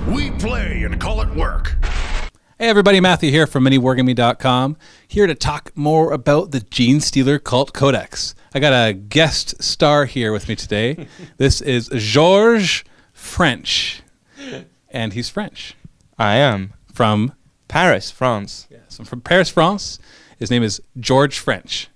We play and call it work. Hey everybody, Matthew here from MiniWarGaming.com, here to talk more about the Genestealer Cult Codex. I got a guest star here with me today. This is Georges French, and he's French. I am. From? Paris, France. Yes, I'm from Paris, France. His name is George French.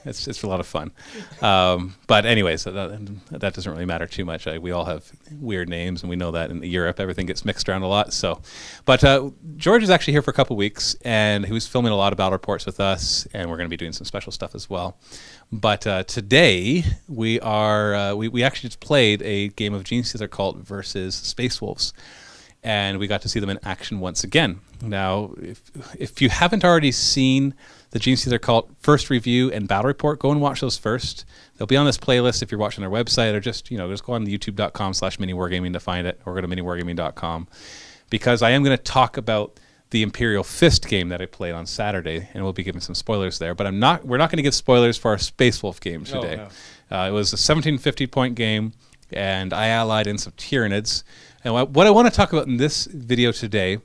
It's a lot of fun. But anyways, that doesn't really matter too much. We all have weird names, and we know that in Europe everything gets mixed around a lot. So, but George is actually here for a couple weeks, and he was filming a lot of battle reports with us, and we're going to be doing some special stuff as well. But today we are we actually just played a game of Genestealer Cult versus Space Wolves, and we got to see them in action once again. Now, if you haven't already seen the Genestealer Cult first review and battle report, go and watch those first. They'll be on this playlist if you're watching our website, or just just go on youtube.com/miniwargaming to find it, or go to miniwargaming.com, because I am going to talk about the Imperial Fist game that I played on Saturday, and we'll be giving some spoilers there. But we're not going to give spoilers for our Space Wolf game today. Oh, no. It was a 1750-point game, and I allied in some Tyranids. And what I want to talk about in this video today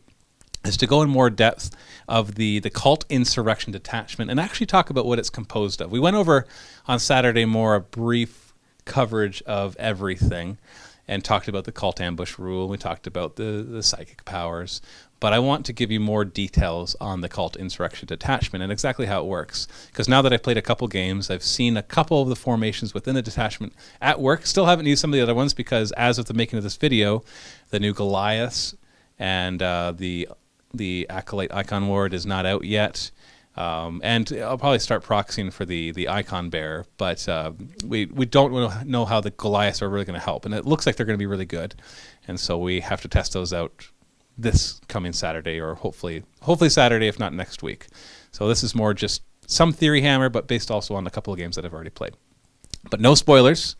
is to go in more depth of the Cult Insurrection Detachment and actually talk about what it's composed of. We went over on Saturday more a brief coverage of everything and talked about the Cult Ambush rule. We talked about the psychic powers. But I want to give you more details on the Cult Insurrection Detachment and exactly how it works. Because now that I've played a couple games, I've seen a couple of the formations within the detachment at work. Still haven't used some of the other ones because as of the making of this video, the new Goliaths and the Acolyte Icon Ward is not out yet. And I'll probably start proxying for the Icon Bearer, but we don't know how the Goliaths are really going to help. And it looks like they're going to be really good. And so we have to test those out this coming Saturday, or hopefully Saturday, if not next week. So this is more just some theory hammer, but based also on a couple of games that I've already played. But no spoilers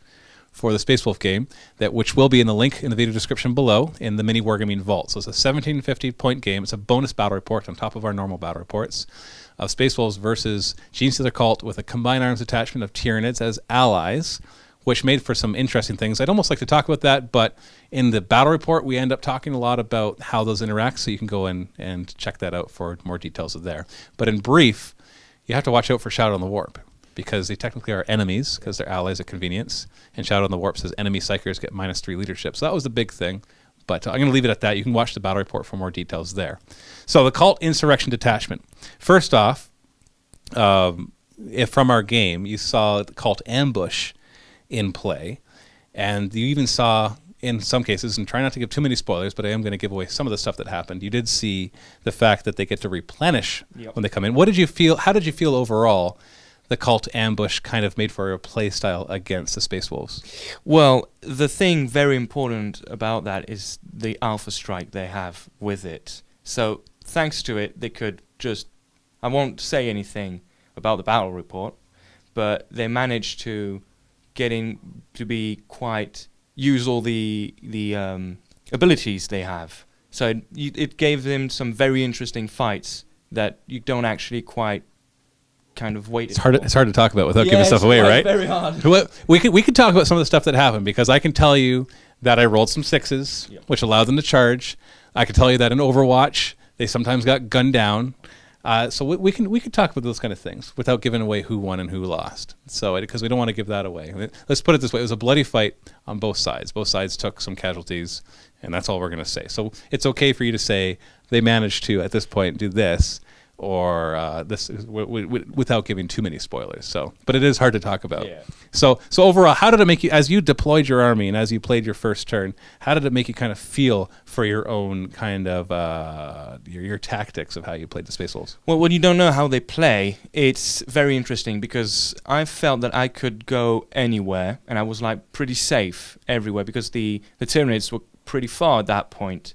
for the Space Wolf game, which will be in the link in the video description below in the MiniWarGaming Vault. So it's a 1750-point game. It's a bonus battle report on top of our normal battle reports of Space Wolves versus Genestealer Cult with a combined arms detachment of Tyranids as allies, which made for some interesting things. I'd almost like to talk about that, but in the battle report, we end up talking a lot about how those interact, so you can go in and check that out for more details of there. But in brief, you have to watch out for Shadow on the Warp, because they technically are enemies, because they're allies at convenience. And Shadow on the Warp says enemy psychers get -3 leadership. So that was the big thing. But I'm going to leave it at that. You can watch the battle report for more details there. So the Cult Insurrection Detachment. First off, if from our game, you saw the Cult Ambush in play. And you even saw, in some cases, and try not to give too many spoilers, but I am going to give away some of the stuff that happened. You did see the fact that they get to replenish when they come in. What did you feel? How did you feel overall the Cult Ambush kind of made for a play style against the Space Wolves? Well, the thing very important about that is the alpha strike they have with it. So thanks to it, they could just, I won't say anything about the battle report, but they managed to use all the abilities they have. So it gave them some very interesting fights that you don't actually quite kind of wait. It's hard to talk about without giving stuff away, right? Very hard. We could talk about some of the stuff that happened, because I can tell you that I rolled some 6s, which allowed them to charge. I can tell you that in Overwatch they sometimes got gunned down. So we can talk about those kind of things without giving away who won and who lost. So because we don't want to give that away. Let's put it this way: it was a bloody fight on both sides. Both sides took some casualties, and that's all we're going to say. So it's okay for you to say they managed to at this point do this, or this without giving too many spoilers. So, but it is hard to talk about. Yeah. So overall, how did it make you, as you deployed your army and as you played your first turn, how did it make you kind of feel for your own kind of your tactics of how you played the Space Wolves? Well, when you don't know how they play, it's very interesting, because I felt that I could go anywhere and I was like pretty safe everywhere, because the Tyranids were pretty far at that point.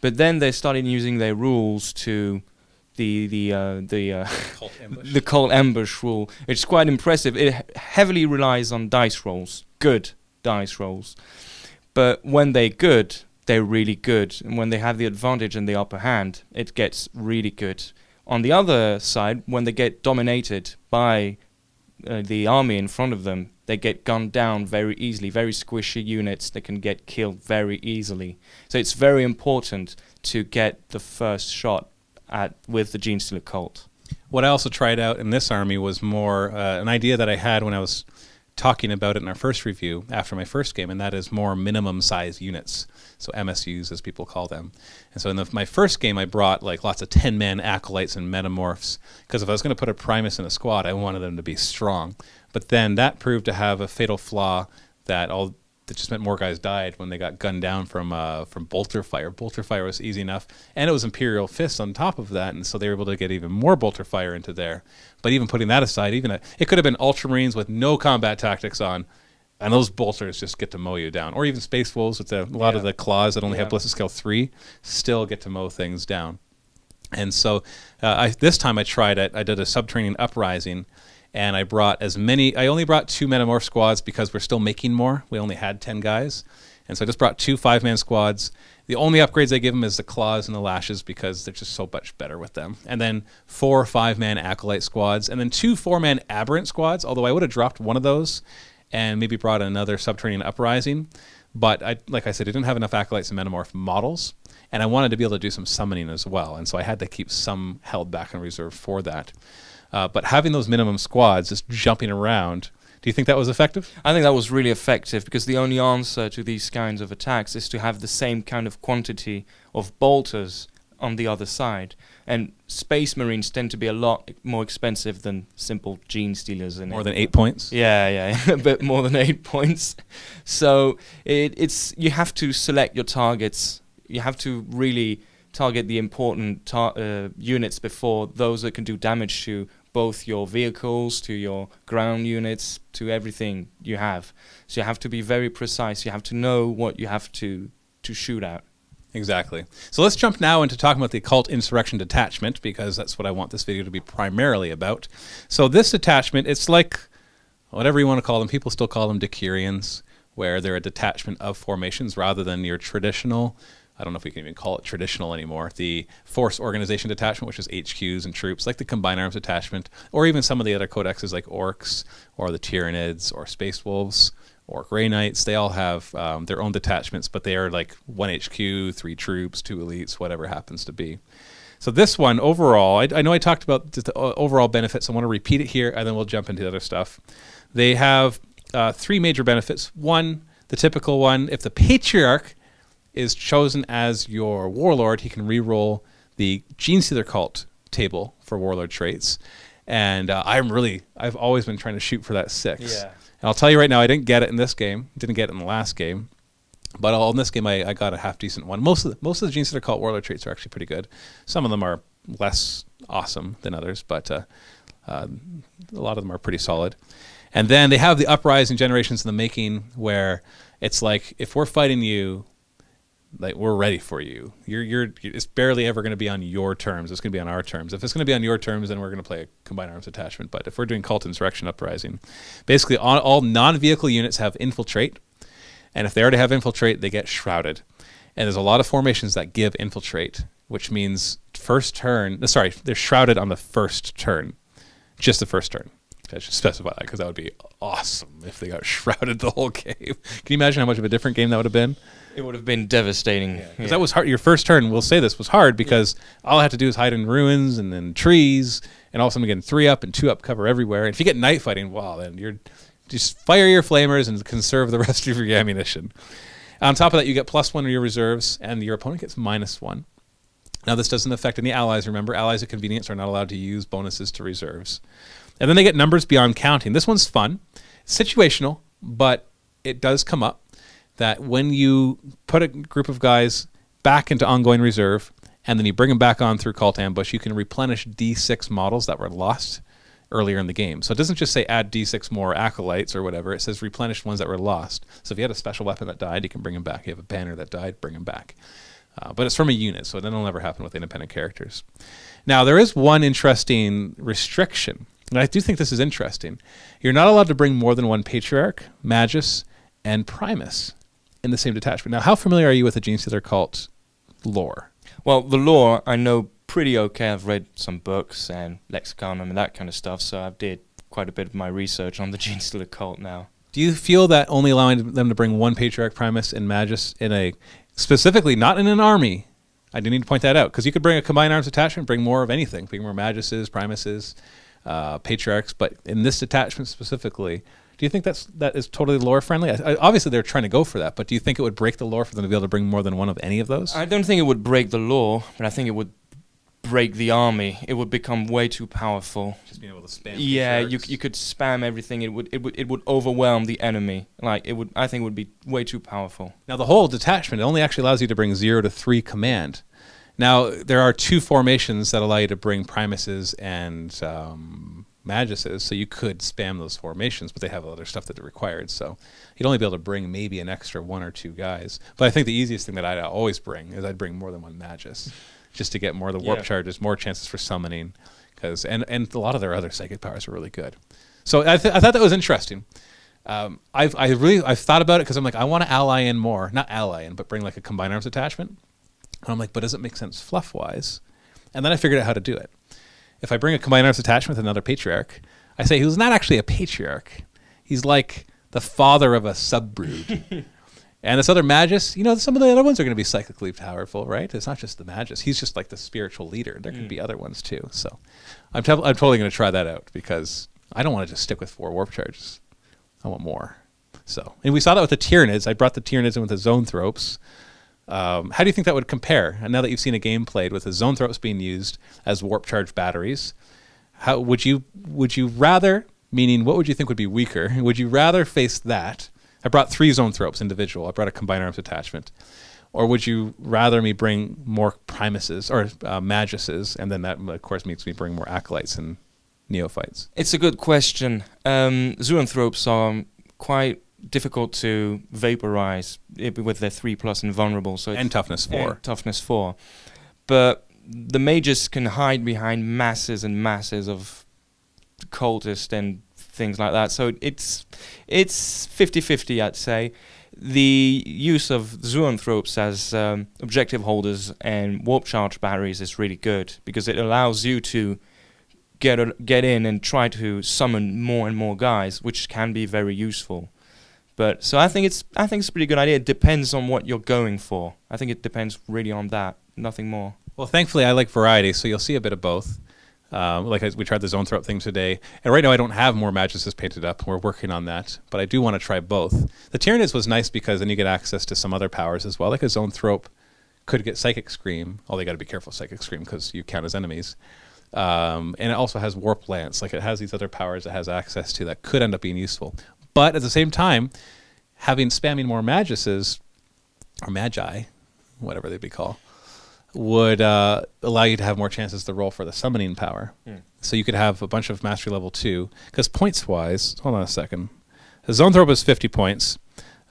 But then they started using their rules to the Cult Ambush rule. It's quite impressive. It heavily relies on dice rolls, good dice rolls. But when they're good, they're really good. And when they have the advantage and the upper hand, it gets really good. On the other side, when they get dominated by the army in front of them, they get gunned down very easily. Very squishy units that can get killed very easily. So it's very important to get the first shot with the Genestealer Cult. What I also tried out in this army was more an idea that I had when I was talking about it in our first review after my first game, and that is more minimum size units, so MSUs as people call them. And so in my first game I brought like lots of 10-man acolytes and metamorphs, because if I was going to put a Primus in a squad I wanted them to be strong. But then that proved to have a fatal flaw that just meant more guys died when they got gunned down from bolter fire. Bolter fire was easy enough, and it was Imperial Fists on top of that, and so they were able to get even more bolter fire into there. But even putting that aside, it could have been Ultramarines with no combat tactics on, and those bolters just get to mow you down. Or even Space Wolves with a lot of the claws that only have Ballistic Scale 3 still get to mow things down. And so this time I tried it. I did a Subterranean Uprising, and I brought I only brought 2 Metamorph squads because we're still making more. We only had 10 guys. And so I just brought 2 5-man squads. The only upgrades I give them is the claws and the lashes because they're just so much better with them. And then 4 5-man acolyte squads, and then 2 4-man aberrant squads, although I would have dropped one of those and maybe brought another Subterranean Uprising. But like I said, I didn't have enough acolytes and metamorph models, and I wanted to be able to do some summoning as well. And so I had to keep some held back in reserve for that. But having those minimum squads just jumping around, do you think that was effective? I think that was really effective, because the only answer to these kinds of attacks is to have the same kind of quantity of bolters on the other side. And Space Marines tend to be a lot more expensive than simple Genestealers. More than 8 points? Yeah, a bit more than 8 points. So you have to select your targets. You have to really target the important units before those that can do damage to both your vehicles, to your ground units, to everything you have. So you have to be very precise. You have to know what you have to shoot at. Exactly. So let's jump now into talking about the Cult Insurrection Detachment, because that's what I want this video to be primarily about. So this detachment, it's like whatever you want to call them. People still call them Decurions, where they're a detachment of formations rather than your traditional, I don't know if we can even call it traditional anymore, the Force Organization Detachment, which is HQs and troops, like the Combined Arms Detachment, or even some of the other codexes like Orcs, or the Tyranids, or Space Wolves, or Grey Knights. They all have their own detachments, but they are like 1 HQ, 3 troops, 2 elites, whatever happens to be. So this one, overall, I know I talked about the overall benefits. I want to repeat it here, and then we'll jump into the other stuff. They have 3 major benefits. One, the typical one, if the Patriarch is chosen as your warlord, he can re-roll the Genestealer Cult table for warlord traits. And I've always been trying to shoot for that 6. Yeah. And I'll tell you right now, I didn't get it in this game, didn't get it in the last game, but in this game I got a half-decent one. Most of the Genestealer Cult warlord traits are actually pretty good. Some of them are less awesome than others, but a lot of them are pretty solid. And then they have the Uprising Generations in the Making, where it's like, if we're fighting you, like, we're ready for you. It's barely ever going to be on your terms. It's going to be on our terms. If it's going to be on your terms, then we're going to play a Combined Arms Detachment. But if we're doing Cult Insurrection Uprising, basically all non-vehicle units have Infiltrate. And if they already have Infiltrate, they get Shrouded. And there's a lot of formations that give Infiltrate, which means first turn. Sorry, they're Shrouded on the first turn. Just the first turn. I should specify that, because that would be awesome if they got Shrouded the whole game. Can you imagine how much of a different game that would have been? It would have been devastating. Because that was hard. Your first turn, we'll say this, was hard because all I had to do is hide in ruins and then trees, and all of a sudden getting 3 up and 2 up cover everywhere. And if you get night fighting, wow, then you're just fire your flamers and conserve the rest of your ammunition. On top of that, you get +1 of your reserves, and your opponent gets -1. Now, this doesn't affect any allies. Remember, allies of convenience are not allowed to use bonuses to reserves. And then they get numbers beyond counting. This one's fun. It's situational, but it does come up that when you put a group of guys back into ongoing reserve, and then you bring them back on through Cult Ambush, you can replenish D6 models that were lost earlier in the game. So it doesn't just say add D6 more acolytes or whatever. It says replenish ones that were lost. So if you had a special weapon that died, you can bring them back. You have a banner that died, bring them back. But it's from a unit, so that'll never happen with independent characters. Now, there is one interesting restriction, and I do think this is interesting. You're not allowed to bring more than 1 Patriarch, Magus, and Primus in the same detachment. Now, how familiar are you with the Genestealer Cult lore? Well, the lore I know pretty okay. I've read some books and Lexiconum and that kind of stuff, so I did quite a bit of my research on the Genestealer Cult now. Do you feel that only allowing them to bring one Patriarch Primus and Magus in a, specifically not in an army, I do need to point that out, because you could bring a Combined Arms detachment, bring more of anything, bring more Maguses, Primuses, Patriarchs, but in this detachment specifically, do you think that is totally lore friendly? Obviously, they're trying to go for that, but do you think it would break the lore for them to be able to bring more than one of any of those? I don't think it would break the lore, but I think it would break the army. It would become way too powerful. Just being able to spam. Yeah, you could spam everything. It would overwhelm the enemy. Like I think it would be way too powerful. Now the whole detachment only actually allows you to bring 0 to 3 command. Now there are 2 formations that allow you to bring Primuses and Maguses, so you could spam those formations, but they have other stuff that are required. So you'd only be able to bring maybe an extra 1 or 2 guys. But I think the easiest thing that I'd always bring is I'd bring more than 1 Magus, just to get more of the warp charges, more chances for summoning, and a lot of their other psychic powers are really good. So I thought that was interesting. I've thought about it because I'm like, I want to ally in more, not ally in, but bring like a Combined Arms attachment. And I'm like, but does it make sense fluff wise? And then I figured out how to do it. If I bring a Combined Arms attachment with another Patriarch, I say who's not actually a Patriarch. He's like the father of a subbrood. And this other Magus, you know, some of the other ones are going to be psychically powerful, right? It's not just the Magus. He's just like the spiritual leader. There could be other ones too. So I'm totally going to try that out because I don't want to just stick with 4 warp charges. I want more. So, and we saw that with the Tyranids. I brought the Tyranids in with the Zoanthropes. How do you think that would compare? And now that you've seen a game played with the Zoanthropes being used as warp charge batteries, how would you rather, meaning what would you think would be weaker? Would you rather face that? I brought 3 Zoanthropes individual. I brought a Combined Arms attachment. Or would you rather me bring more Primuses or Maguses, and then that, of course, makes me bring more Acolytes and Neophytes? It's a good question. Zoanthropes are quite difficult to vaporize with their 3+ invulnerable. So and toughness 4. And toughness 4. But the mages can hide behind masses and masses of cultists and things like that. So it's 50-50, I'd say. The use of Zoanthropes as objective holders and warp charge batteries is really good because it allows you to get in and try to summon more and more guys, which can be very useful. But so I think it's a pretty good idea. It depends on what you're going for. I think it depends really on that, nothing more. Well, thankfully I like variety, so you'll see a bit of both. We tried the Zoanthrope thing today, and right now I don't have more Maguses painted up. We're working on that, but I do want to try both. The Tyranids was nice because then you get access to some other powers as well. Like a Zoanthrope could get Psychic Scream, although you got to be careful Psychic Scream because you count as enemies. And it also has Warp Lance. Like it has these other powers it has access to that could end up being useful. But at the same time, spamming more Maguses, or Magi, whatever they'd be called, would allow you to have more chances to roll for the summoning power. So you could have a bunch of Mastery level 2. Because points-wise, hold on a second. A Zoanthrope is 50 points.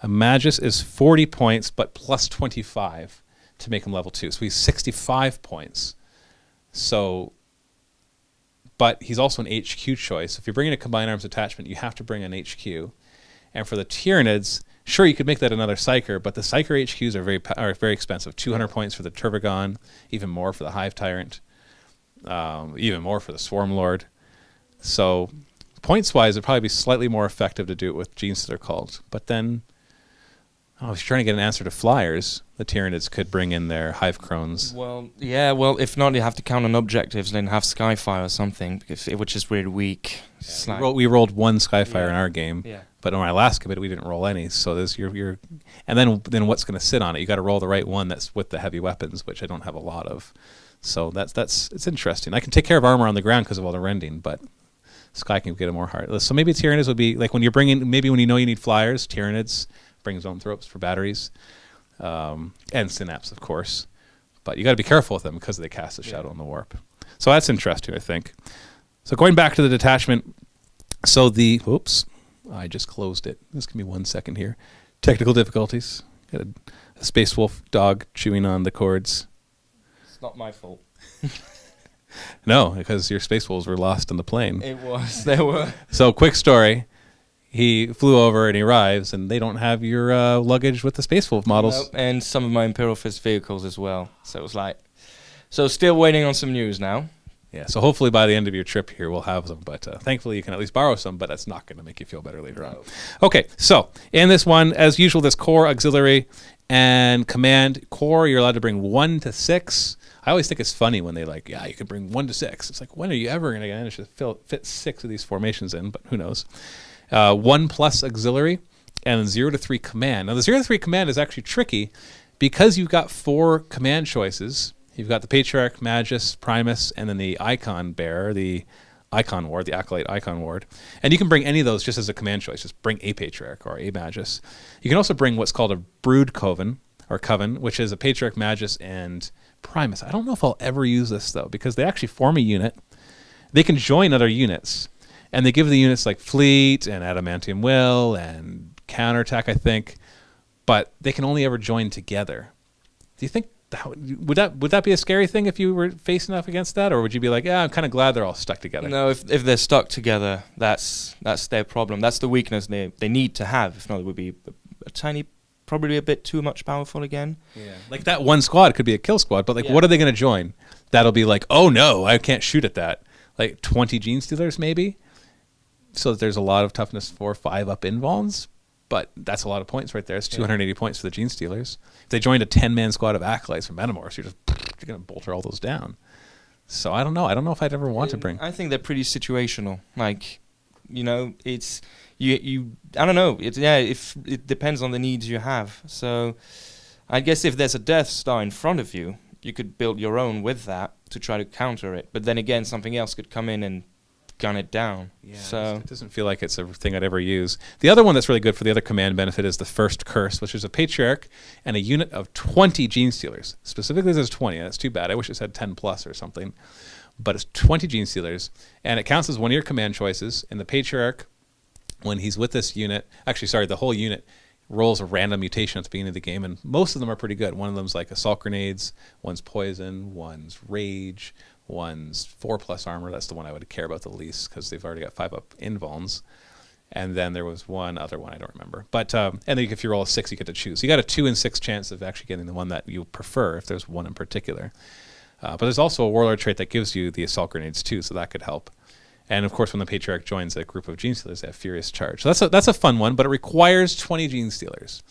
A Magus is 40 points, but plus 25 to make him level 2. So he's 65 points. So, but he's also an HQ choice. If you're bringing a Combined Arms attachment, you have to bring an HQ. And for the Tyranids, sure, you could make that another Psyker, but the Psyker HQs are very expensive. 200 points for the Turvagon, even more for the Hive Tyrant, even more for the Swarm Lord. So points-wise, it'd probably be slightly more effective to do it with Genestealer Cult. But then, if you're trying to get an answer to Flyers, the Tyranids could bring in their Hive Crones. Well, yeah, if not, you have to count on objectives and then have Skyfire or something, which is really weak. Yeah, we rolled 1 Skyfire in our game. Yeah. But on our last commit, we didn't roll any. So there's and then what's going to sit on it? You got to roll the right one that's with the heavy weapons, which I don't have a lot of. So it's interesting. I can take care of armor on the ground because of all the rending, but Sky can get it more heartless. So maybe Tyranids would be like when you're bringing, maybe when you know you need Flyers, Tyranids bring Zoanthropes for batteries, and Synapse, of course. But you got to be careful with them because they cast a shadow on the warp. So that's interesting, I think. So going back to the detachment, so whoops. I just closed it. This can be 1 second here. Technical difficulties. Got a Space Wolf dog chewing on the cords. It's not my fault. No, because your Space Wolves were lost on the plane. It was. They were. So quick story. He flew over and he arrives, and they don't have your luggage with the Space Wolf models. Nope, and some of my Imperial Fist vehicles as well. So it was like... So still waiting on some news now. Yeah, so hopefully by the end of your trip here, we'll have them. But thankfully, you can at least borrow some, but that's not going to make you feel better later on. Okay, so in this one, as usual, this core, auxiliary, and command. Core, you're allowed to bring 1 to 6. I always think it's funny when they like, yeah, you can bring 1 to 6. It's like, when are you ever going to manage to fit 6 of these formations in? But who knows? 1 plus auxiliary, and 0 to 3 command. Now, the 0 to 3 command is actually tricky because you've got 4 command choices. You've got the Patriarch, Magus, Primus, and then the Icon Bearer, the Icon Ward, the Acolyte Icon Ward. And you can bring any of those just as a command choice. Just bring a Patriarch or a Magus. You can also bring what's called a Brood Coven, which is a Patriarch, Magus, and Primus. I don't know if I'll ever use this, though, because they actually form a unit. They can join other units, and they give the units like Fleet and Adamantium Will and Counterattack, I think, but they can only ever join together. Do you think would that be a scary thing if you were facing up against that, or would you be like, yeah, I'm kind of glad they're all stuck together? No, if they're stuck together, that's their problem. That's the weakness they need to have. If not, it would be a tiny, probably a bit too much powerful again. Yeah, like that one squad could be a kill squad, but like, what are they going to join? That'll be like, oh no, I can't shoot at that. Like 20 Genestealers maybe. So that there's a lot of toughness 4-5 up invulns. But that's a lot of points right there. It's 280 points for the Genestealers. If they joined a 10-man squad of Acolytes from Metamorphs, you're going to bolter all those down. So I don't know. I don't know if I'd ever want to bring. I think they're pretty situational. Like, you know, it's you. I don't know. If it depends on the needs you have. So I guess if there's a Death Star in front of you, you could build your own with that to try to counter it. But then again, something else could come in and gun it down. Yeah, so it doesn't feel like it's a thing I'd ever use. The other one that's really good for the other command benefit is the First Curse, which is a Patriarch and a unit of 20 Genestealers. Specifically, there's 20. That's too bad. I wish it said 10 plus or something. But it's 20 Genestealers, and it counts as one of your command choices. And the Patriarch, when he's with this unit, actually, sorry, the whole unit rolls a random mutation at the beginning of the game, and most of them are pretty good. One of them's like Assault Grenades, one's Poison, one's Rage, one's 4+ armor. That's the one I would care about the least because they've already got 5 up invulns. And then there was one other one I don't remember. But and then if you roll a 6, you get to choose. You got a 2 in 6 chance of actually getting the one that you prefer if there's one in particular. But there's also a Warlord trait that gives you the Assault Grenades too, so that could help. And of course, when the Patriarch joins a group of Genestealers, they have Furious Charge. So that's a fun one, but it requires 20 Genestealers.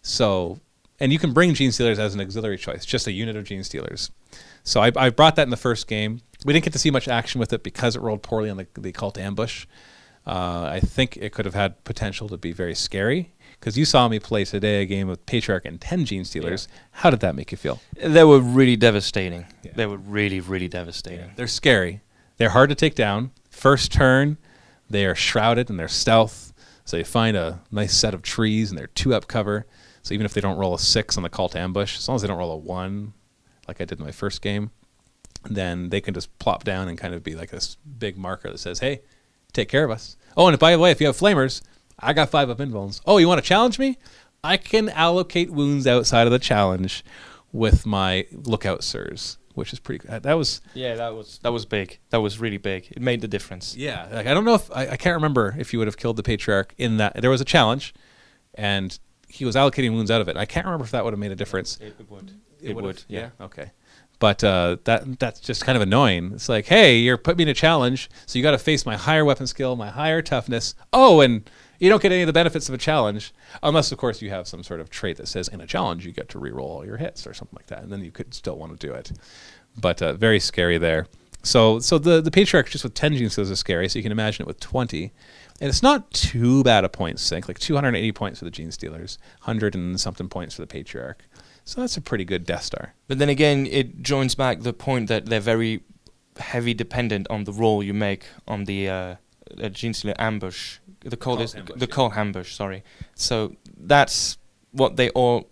So, and you can bring Genestealers as an auxiliary choice, just a unit of Genestealers. So I brought that in the first game. We didn't get to see much action with it because it rolled poorly on the Cult Ambush. I think it could have had potential to be very scary, because you saw me play today a game with Patriarch and 10 Genestealers. Yeah. How did that make you feel? They were really devastating. Yeah. They were really, really devastating. Yeah. They're scary. They're hard to take down. First turn, they are shrouded in their stealth. So you find a nice set of trees, and they're 2 up cover. So even if they don't roll a 6 on the Cult Ambush, as long as they don't roll a 1, like I did in my first game, then they can just plop down and kind of be like this big marker that says, hey, take care of us. Oh, and by the way, if you have Flamers, I got 5 up invulns. Oh, you want to challenge me? I can allocate wounds outside of the challenge with my Lookout Sirs, which is pretty good. That was big. That was really big. It made the difference. Yeah, like I don't know if I can't remember if you would have killed the Patriarch in that. There was a challenge, and he was allocating wounds out of it. I can't remember if that would have made a difference. It would. It would. Yeah. Okay. But that's just kind of annoying. It's like, hey, you're putting me in a challenge, so you got to face my higher weapon skill, my higher toughness. Oh, and you don't get any of the benefits of a challenge, unless, of course, you have some sort of trait that says in a challenge you get to reroll all your hits or something like that, and then you could still want to do it. But very scary there. So the Patriarch just with 10 Genestealers is scary, so you can imagine it with 20. And it's not too bad a point sink, like 280 points for the Genestealers, 100 and something points for the Patriarch. So that's a pretty good Death Star. But then again, it joins back the point that they're very heavy dependent on the roll you make on the Genestealer ambush. The Cult Ambush, sorry. So that's what they all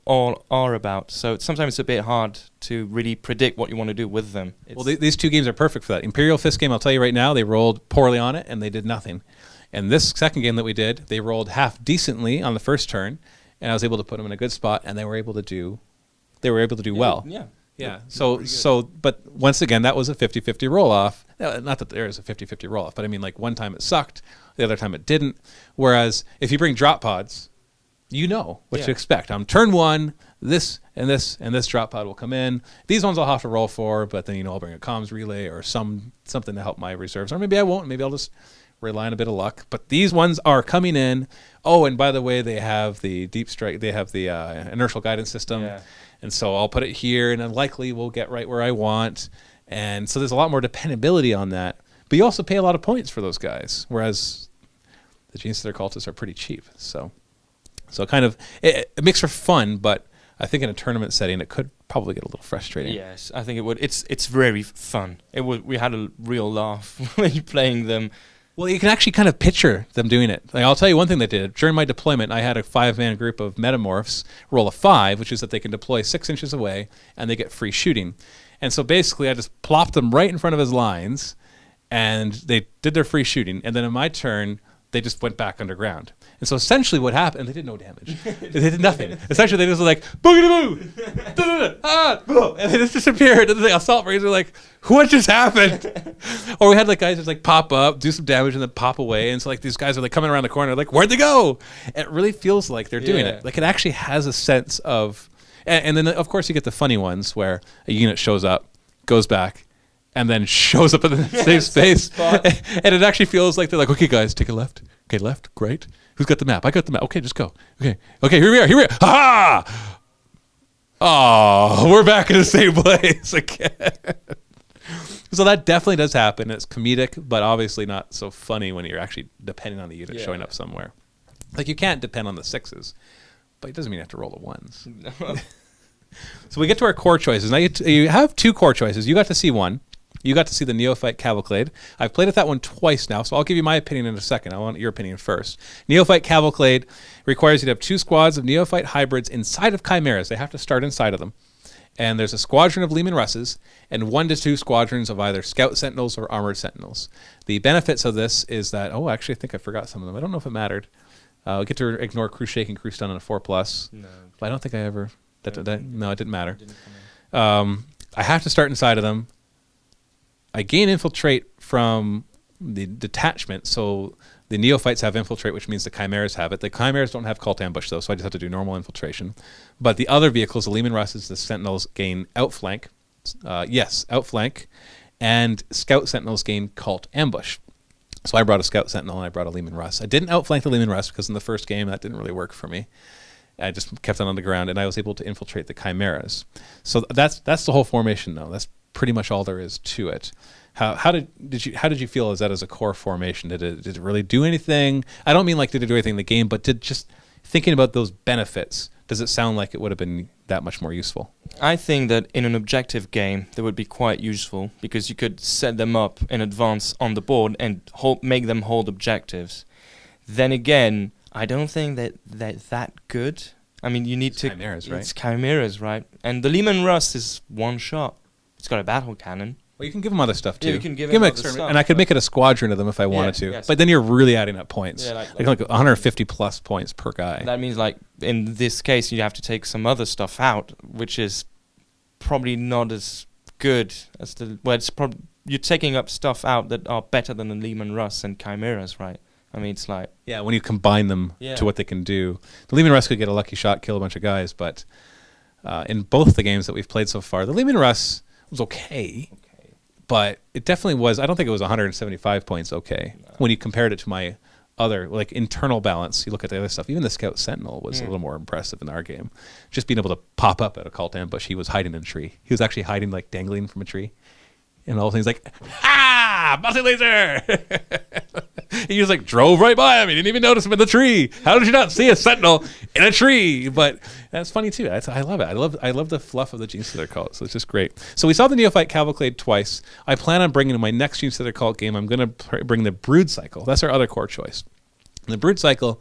are about. So sometimes it's a bit hard to really predict what you want to do with them. Well, these 2 games are perfect for that. Imperial Fist game, I'll tell you right now, they rolled poorly on it and they did nothing. And this second game that we did, they rolled half decently on the first turn, and I was able to put them in a good spot, and they were able to do well. Yeah. So, but once again, that was a 50-50 roll-off. Not that there is a 50-50 roll-off, but I mean, like, one time it sucked, the other time it didn't. Whereas if you bring drop pods, you know what Yeah. to expect. On turn 1, this and this and this drop pod will come in. These ones I'll have to roll for, but then I'll bring a comms relay or something to help my reserves, or maybe I won't. Maybe I'll just rely on a bit of luck. But these ones are coming in. Oh, and by the way, they have the deep strike. They have the inertial guidance system, and so I'll put it here, and then likely we'll get right where I want. And so there's a lot more dependability on that. But you also pay a lot of points for those guys, whereas the Genestealer cultists are pretty cheap. So kind of it makes for fun, but I think in a tournament setting it could probably get a little frustrating. Yes, I think it would. It's very fun. We had a real laugh when playing them. Well, you can actually kind of picture them doing it. Like, I'll tell you one thing they did. During my deployment, I had a 5-man group of metamorphs roll a 5, which is that they can deploy 6 inches away, and they get free shooting. And so basically I just plopped them right in front of his lines, and they did their free shooting. And then in my turn, they just went back underground. And so essentially what happened, and they did no damage. They did nothing. Essentially they just were like, boogity-boo! And they just disappeared. And the assault marines were like, what just happened? Or we had like guys just like pop up, do some damage, and then pop away. And so like these guys are like coming around the corner, like, where'd they go? And it really feels like they're doing it. Like it actually has a sense of, and then of course you get the funny ones where a unit shows up, goes back, and then shows up in the same space. And it actually feels like they're like, okay, guys, take a left. Okay, left, great. Who's got the map? I got the map. Okay, just go. Okay, here we are. Ha! Oh, we're back in the same place again. So that definitely does happen. It's comedic, but obviously not so funny when you're actually depending on the unit showing up somewhere. Like you can't depend on the 6s, but it doesn't mean you have to roll the 1s. No. So we get to our core choices. Now you have 2 core choices. You got to see one. You got to see the Neophyte Cavalcade. I've played with that one twice now, so I'll give you my opinion in a second. I want your opinion first. Neophyte Cavalcade requires you to have 2 squads of Neophyte hybrids inside of Chimeras. They have to start inside of them. And there's a squadron of Leman Russes and 1 to 2 squadrons of either Scout Sentinels or Armored Sentinels. The benefits of this is that, oh, actually, I think I forgot some of them. I don't know if it mattered. I get to ignore Crew Shake and Crew Stun on a 4+. No. But I don't think I ever... no, it didn't matter. I have to start inside of them. I gain infiltrate from the detachment, so the Neophytes have infiltrate, which means the Chimeras have it. The Chimeras don't have cult ambush, though, so I just have to do normal infiltration. But the other vehicles, the Leman Russes, the Sentinels, gain outflank. Outflank. And Scout Sentinels gain cult ambush. So I brought a Scout Sentinel and I brought a Leman Russ. I didn't outflank the Leman Russ because in the first game that didn't really work for me. I just kept it on the ground, and I was able to infiltrate the Chimeras. So that's the whole formation, though. That's pretty much all there is to it. How did you feel as that as a core formation? Did it really do anything? I don't mean like did it do anything in the game, but did just thinking about those benefits, does it sound like it would have been that much more useful? I think that in an objective game they would be quite useful because you could set them up in advance on the board and make them hold objectives. Then again, I don't think that they're that good. I mean, you need it's Chimeras, right? It's Chimeras, right? And the Leman Russ is 1 shot. It's got a battle cannon. Well, you can give them other stuff too. Yeah, you can give them other stuff, and I could make it a squadron of them if I wanted to. Yes. But then you're really adding up points. Yeah, like 150 plus points per guy. That means, like in this case, you have to take some other stuff out, which is probably not as good as the. Well, it's probably you're taking up stuff out that are better than the Leman Russ and Chimeras, right? I mean, it's like when you combine them to what they can do. The Leman Russ could get a lucky shot, kill a bunch of guys, but in both the games that we've played so far, the Leman Russ was okay. But it definitely was, I don't think it was 175 points okay. No. When you compared it to my other, like, internal balance, you look at the other stuff, even the Scout Sentinel was a little more impressive in our game. Just being able to pop up at a cult ambush, he was hiding in a tree. He was actually hiding, like, dangling from a tree. And all of a sudden he's like, ah, multi-laser! He just, like, drove right by him. He didn't even notice him in the tree. How did you not see a Sentinel in a tree? But that's funny, too. I love it. I love the fluff of the Genestealer Cult, so it's just great. So we saw the Neophyte Cavalcade twice. I plan on bringing in my next Genestealer Cult game, I'm going to bring the Brood Cycle. That's our other core choice. And the Brood Cycle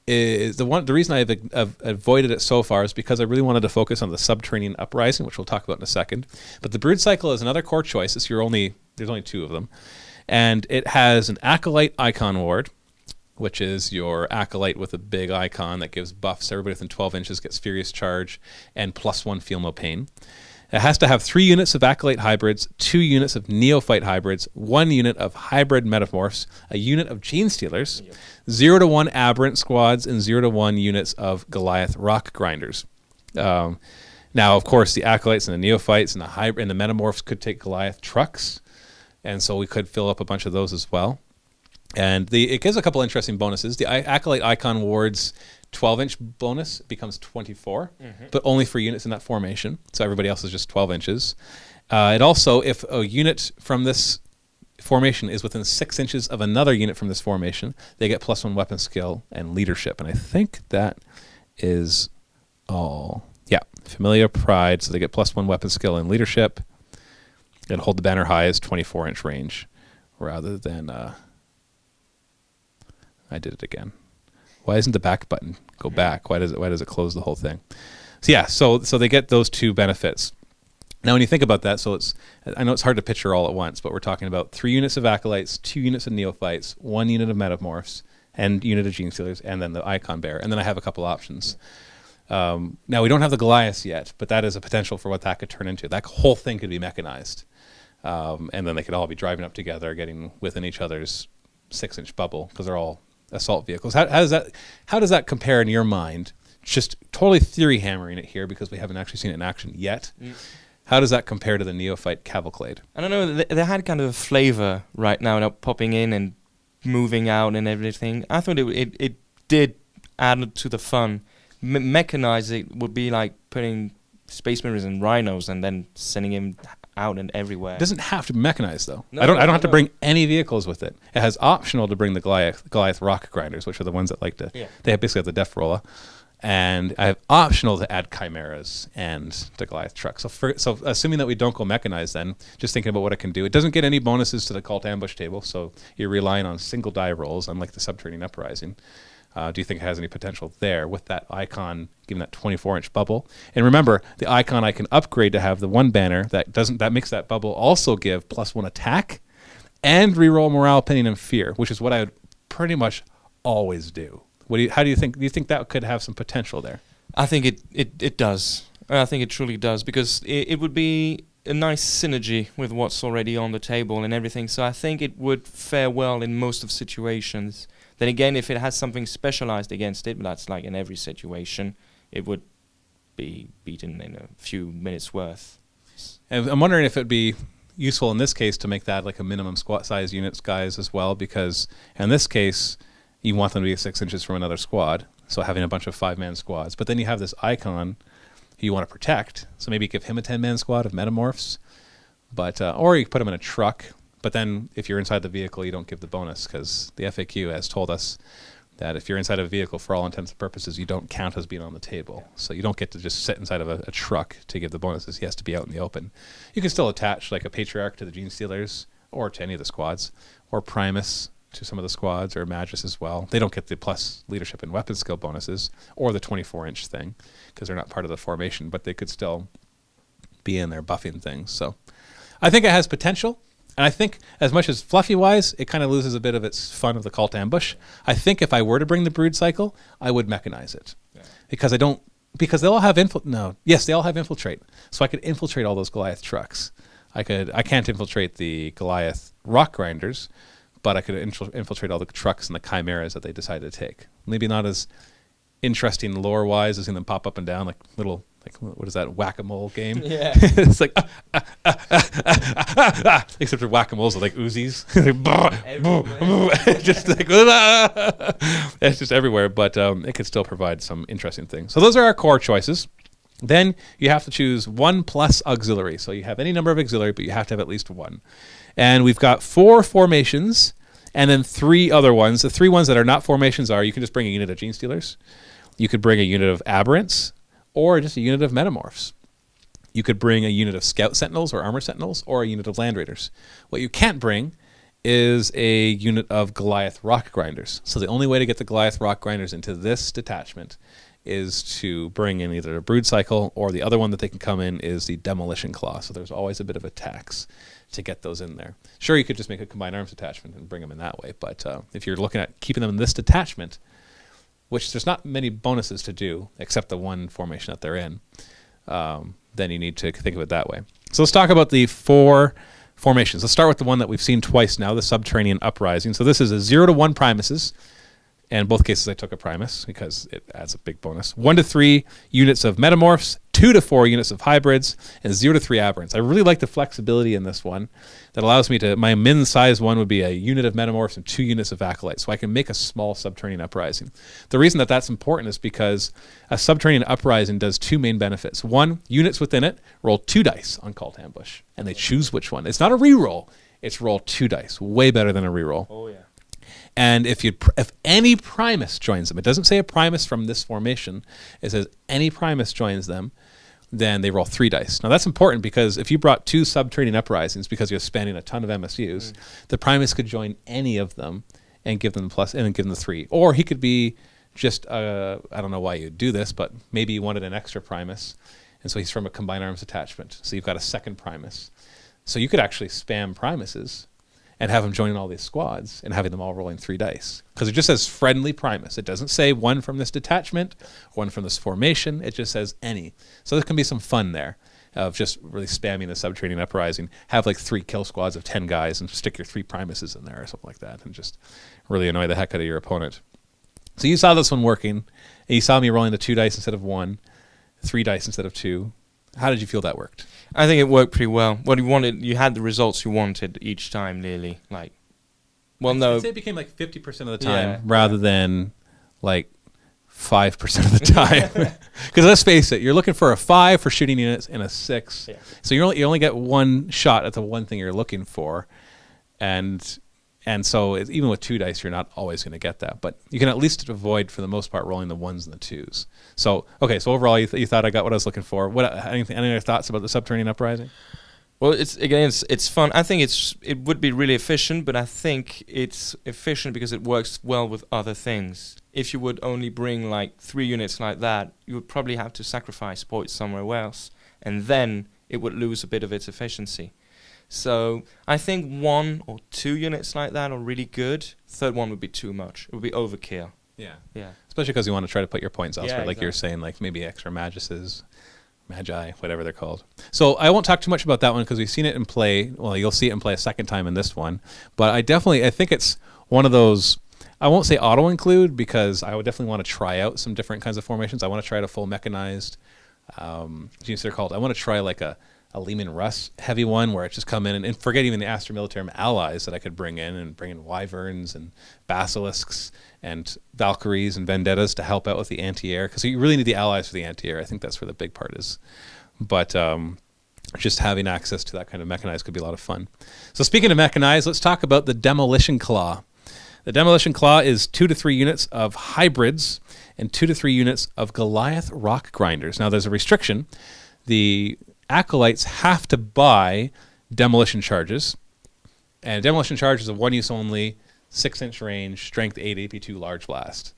is the reason I've avoided it so far is because I really wanted to focus on the Subterranean Uprising, which we'll talk about in a second. But the Brood Cycle is another core choice. There's only 2 of them. And it has an Acolyte Icon Ward, which is your Acolyte with a big icon that gives buffs. Everybody within 12 inches gets Furious Charge and +1 Feel No Pain. It has to have 3 units of Acolyte hybrids, 2 units of Neophyte hybrids, 1 unit of hybrid metamorphs, a unit of Genestealers, 0 to 1 Aberrant squads, and 0 to 1 units of Goliath rock grinders. Now, of course, the Acolytes and the Neophytes and the Metamorphs could take Goliath trucks, and so we could fill up a bunch of those as well. And it gives a couple interesting bonuses. The Acolyte Icon Ward's 12-inch bonus becomes 24, but only for units in that formation. So everybody else is just 12 inches. It also, if a unit from this formation is within 6 inches of another unit from this formation, they get +1 weapon skill and leadership. And I think that is all. Yeah, Familiar Pride, so they get +1 weapon skill and leadership. And hold the banner high is 24-inch range, rather than... I did it again. Why isn't the back button go back? Why does it close the whole thing? So yeah, so they get those 2 benefits. Now when you think about that, so I know it's hard to picture all at once, but we're talking about 3 units of Acolytes, 2 units of Neophytes, 1 unit of Metamorphs, and unit of Genestealers, and then the Icon Bearer. And then I have a couple options. Now we don't have the Goliaths yet, but that is a potential for what that could turn into. That whole thing could be mechanized. And then they could all be driving up together, getting within each other's 6-inch bubble, because they're all assault vehicles. How does that compare in your mind? Just totally theory hammering it here because we haven't actually seen it in action yet. How does that compare to the Neophyte Cavalcade? I don't know. They had kind of a flavor right now, popping in and moving out and everything. I thought it did add to the fun. Mechanize it would be like putting Space Marines and Rhinos and then sending him out and everywhere. It doesn't have to be mechanized though. No, I don't have to bring any vehicles with it. It has optional to bring the Goliath rock grinders, which are the ones that like to. Yeah. They basically have the Death Rolla, and I have optional to add chimeras and the Goliath truck. So assuming that we don't go mechanized, then just thinking about what it can do, it doesn't get any bonuses to the Cult Ambush table. So you're relying on single die rolls, unlike the Subterranean Uprising. Do you think it has any potential there with that icon giving that 24-inch bubble? And remember, the icon I can upgrade to have the 1 banner that makes that bubble also give +1 attack and reroll morale, opinion, and fear, which is what I would pretty much always do. How do you think? Do you think that could have some potential there? I think it does. I think it truly does, because it would be a nice synergy with what's already on the table and everything. So I think it would fare well in most of situations. Then again, if it has something specialized against it, but that's like in every situation, it would be beaten in a few minutes worth. And I'm wondering if it'd be useful in this case to make that like a minimum squad size units guys as well, because in this case, you want them to be 6 inches from another squad, so having a bunch of 5-man squads. But then you have this icon who you want to protect, so maybe give him a 10-man squad of Metamorphs, but or you put him in a truck. But then if you're inside the vehicle, you don't give the bonus, because the FAQ has told us that if you're inside a vehicle, for all intents and purposes, you don't count as being on the table. So you don't get to just sit inside of a truck to give the bonuses. He has to be out in the open. You can still attach like a Patriarch to the Genestealers, or to any of the squads, or Primus to some of the squads, or Magus as well. They don't get the plus leadership and weapon skill bonuses, or the 24-inch thing, because they're not part of the formation, but they could still be in there buffing things. So I think it has potential. And I think as much as fluffy-wise, it kind of loses a bit of its fun of the Cult Ambush. I think if I were to bring the Brood Cycle, I would mechanize it. Yeah. Because they all have they all have Infiltrate. So I could infiltrate all those Goliath trucks. I can't infiltrate the Goliath rock grinders, but I could infiltrate all the trucks and the chimeras that they decided to take. Maybe not as interesting lore-wise as seeing them pop up and down like little... Like, what is that, whack-a-mole game? Yeah. It's like, except for whack-a-moles are like Uzis. Just like, it's just everywhere, but it could still provide some interesting things. So those are our core choices. Then you have to choose 1 plus auxiliary. So you have any number of auxiliary, but you have to have at least 1. And we've got 4 formations and then 3 other ones. The 3 ones that are not formations are, you can just bring a unit of Genestealers. You could bring a unit of Aberrants, or just a unit of Metamorphs. You could bring a unit of Scout Sentinels or Armor Sentinels, or a unit of Land Raiders. What you can't bring is a unit of Goliath Rock Grinders. So the only way to get the Goliath Rock Grinders into this detachment is to bring in either a Brood Cycle, or the other one that they can come in is the Demolition Claw. So there's always a bit of a tax to get those in there. Sure, you could just make a Combined Arms detachment and bring them in that way, but if you're looking at keeping them in this detachment, which there's not many bonuses to do, except the 1 formation that they're in, then you need to think of it that way. So let's talk about the 4 formations. Let's start with the one that we've seen twice now, the Subterranean Uprising. So this is a 0 to 1 Primuses. And in both cases, I took a Primus because it adds a big bonus. 1 to 3 units of Metamorphs, 2 to 4 units of Hybrids, and 0 to 3 Aberrants. I really like the flexibility in this one that allows me to, my min size one would be a unit of Metamorphs and 2 units of Acolytes. So I can make a small Subterranean Uprising. The reason that that's important is because a Subterranean Uprising does 2 main benefits. 1, units within it roll 2 dice on Cult Ambush, and they choose which one. It's not a reroll, it's roll 2 dice. Way better than a reroll. Oh, yeah. And if any Primus joins them, it doesn't say a Primus from this formation, it says any Primus joins them, then they roll 3 dice. Now that's important because if you brought 2 Subterranean Uprisings because you're spending a ton of MSUs, the Primus could join any of them and give them the plus and give them the 3. Or he could be just, I don't know why you'd do this, but maybe you wanted an extra Primus, and so he's from a Combined Arms Detachment, so you've got a second Primus. So you could actually spam Primuses and have them joining all these squads and having them all rolling 3 dice. Because it just says friendly Primus. It doesn't say one from this detachment, one from this formation. It just says any. So there can be some fun there of just really spamming the Subterranean Uprising. Have like 3 kill squads of 10 guys and stick your 3 Primuses in there or something like that and just really annoy the heck out of your opponent. So you saw this one working, and you saw me rolling the 2 dice instead of 1, 3 dice instead of 2. How did you feel that worked? I think it worked pretty well. What you wanted, you had the results you wanted each time, nearly. Like, well, no. I'd say it became like 50% of the time rather than like 5% of the time. Because let's face it, you're looking for a 5 for shooting units and a 6. Yeah. So you only get 1 shot at the one thing you're looking for, and so even with 2 dice, you're not always going to get that. But you can at least avoid, for the most part, rolling the 1s and the 2s. So, okay, so overall, you thought I got what I was looking for. Any other thoughts about the Subterranean Uprising? Well, it's fun. I think it would be really efficient, but I think it's efficient because it works well with other things. If you would only bring like 3 units like that, you would probably have to sacrifice points somewhere else, and then it would lose a bit of its efficiency. So I think 1 or 2 units like that are really good. 3rd one would be too much. It would be overkill. Yeah. Yeah. Especially because you want to try to put your points elsewhere, like exactly. you're saying, like maybe extra Maguses, Magi, whatever they're called. So I won't talk too much about that one because we've seen it in play. Well, you'll see it in play a second time in this one. But I think it's one of those, I won't say auto-include because I would definitely want to try out some different kinds of formations. I want to try out a full mechanized, Genestealer Cult. I want to try like a Lehman Russ heavy one where it just come in and forget even the Astra Militarum allies that I could bring in Wyverns and Basilisks and Valkyries and Vendettas to help out with the anti-air, because you really need the allies for the anti-air. I think that's where the big part is. But just having access to that kind of mechanized could be a lot of fun. So speaking of mechanized, let's talk about the Demolition Claw. The Demolition Claw is 2 to 3 units of Hybrids and 2 to 3 units of Goliath Rock Grinders. Now there's a restriction. The Acolytes have to buy demolition charges, and demolition charge is a 1-use only, 6-inch range, strength 8, AP2 large blast.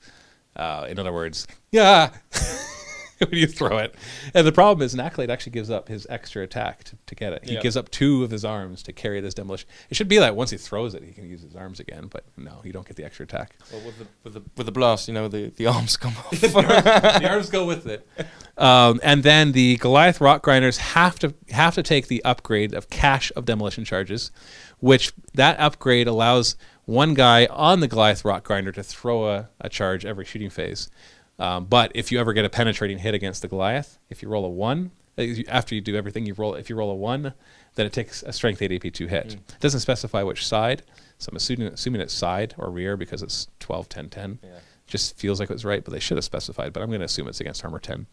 In other words, yeah, when you throw it. And the problem is an Acolyte actually gives up his extra attack to get it. He gives up 2 of his arms to carry this demolition. It should be that once he throws it, he can use his arms again, but no, you don't get the extra attack. Well, with the blast, you know, the arms come off. the arms go with it. And then the Goliath Rock Grinders have to take the upgrade of Cache of Demolition Charges, which that upgrade allows one guy on the Goliath Rock Grinder to throw a charge every shooting phase. But if you ever get a penetrating hit against the Goliath, if you roll a 1, after you do everything, if you roll a 1, then it takes a strength 8 AP2 hit. It doesn't specify which side, so I'm assuming it's side or rear because it's 12, 10, 10. Yeah. Just feels like it was right, but they should have specified, but I'm going to assume it's against armor 10.